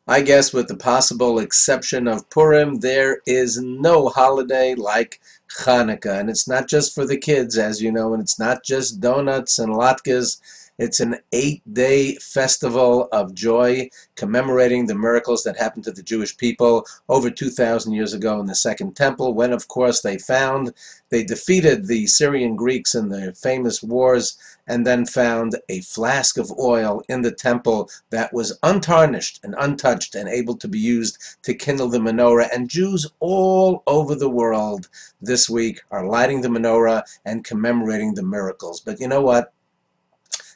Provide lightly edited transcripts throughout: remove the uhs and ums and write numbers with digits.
I guess with the possible exception of Purim, there is no holiday like Hanukkah. And it's not just for the kids, as you know, and it's not just donuts and latkes. It's an 8-day festival of joy commemorating the miracles that happened to the Jewish people over 2,000 years ago in the Second Temple, when, of course, they defeated the Syrian Greeks in the famous wars and then found a flask of oil in the temple that was untarnished and untouched and able to be used to kindle the menorah. And Jews all over the world this week are lighting the menorah and commemorating the miracles. But you know what?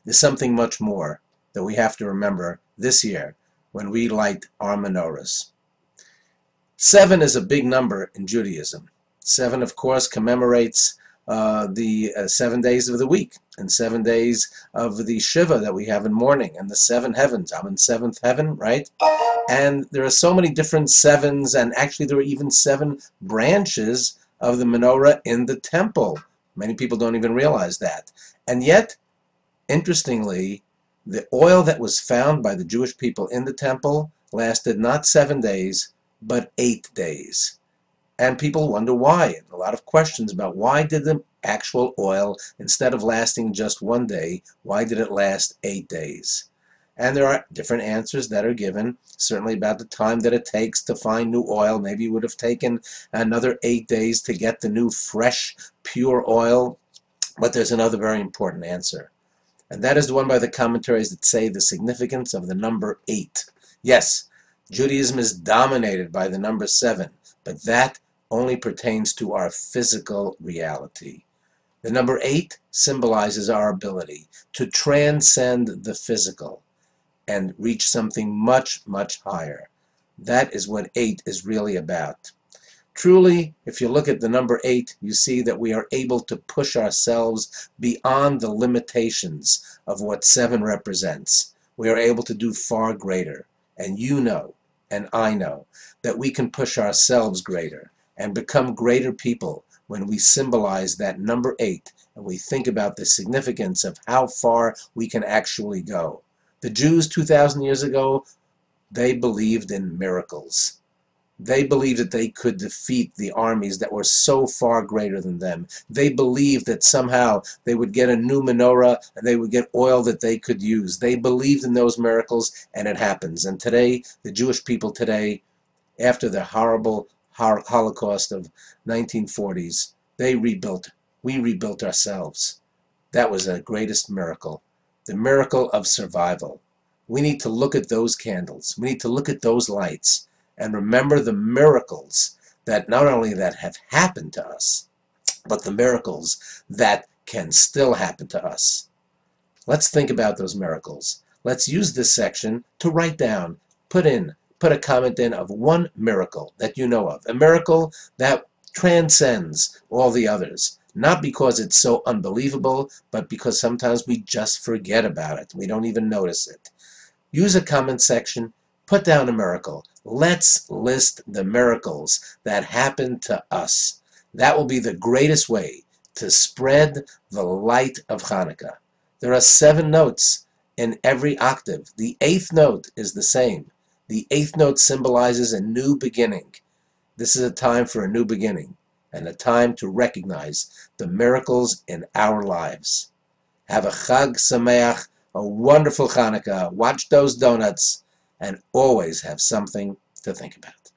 There's something much more that we have to remember this year when we light our menorahs. 7 is a big number in Judaism. 7, of course, commemorates the 7 days of the week and 7 days of the Shiva that we have in mourning and the 7 heavens. I'm in 7th heaven, right? And there are so many different sevens, and actually there are even 7 branches of the menorah in the temple. Many people don't even realize that. And yet, interestingly, the oil that was found by the Jewish people in the temple lasted not 7 days, but 8 days. And people wonder why. And a lot of questions about why did the actual oil, instead of lasting just 1 day, why did it last 8 days? And there are different answers that are given, certainly about the time that it takes to find new oil. Maybe it would have taken another 8 days to get the new, fresh, pure oil. But there's another very important answer. And that is the one by the commentaries that say the significance of the number 8. Yes, Judaism is dominated by the number 7, but that only pertains to our physical reality. The number 8 symbolizes our ability to transcend the physical and reach something much, much higher. That is what 8 is really about. Truly, if you look at the number 8, you see that we are able to push ourselves beyond the limitations of what 7 represents. We are able to do far greater. And you know, and I know, that we can push ourselves greater and become greater people when we symbolize that number 8 and we think about the significance of how far we can actually go. The Jews 2,000 years ago, they believed in miracles. They believed that they could defeat the armies that were so far greater than them. They believed that somehow they would get a new menorah and they would get oil that they could use. They believed in those miracles, and it happens. And today, the Jewish people today, after the horrible Holocaust of 1940s, they rebuilt. We rebuilt ourselves. That was the greatest miracle, the miracle of survival. We need to look at those candles. We need to look at those lights and remember the miracles that not only that have happened to us, but the miracles that can still happen to us. Let's think about those miracles. Let's use this section to write down, put a comment in of one miracle that you know of. A miracle that transcends all the others. Not because it's so unbelievable, but because sometimes we just forget about it. We don't even notice it. Use a comment section. Put down a miracle. Let's list the miracles that happened to us. That will be the greatest way to spread the light of Hanukkah. There are 7 notes in every octave. The 8th note is the same. The 8th note symbolizes a new beginning. This is a time for a new beginning and a time to recognize the miracles in our lives. Have a Chag Sameach, a wonderful Hanukkah. Watch those donuts, and always have something to think about.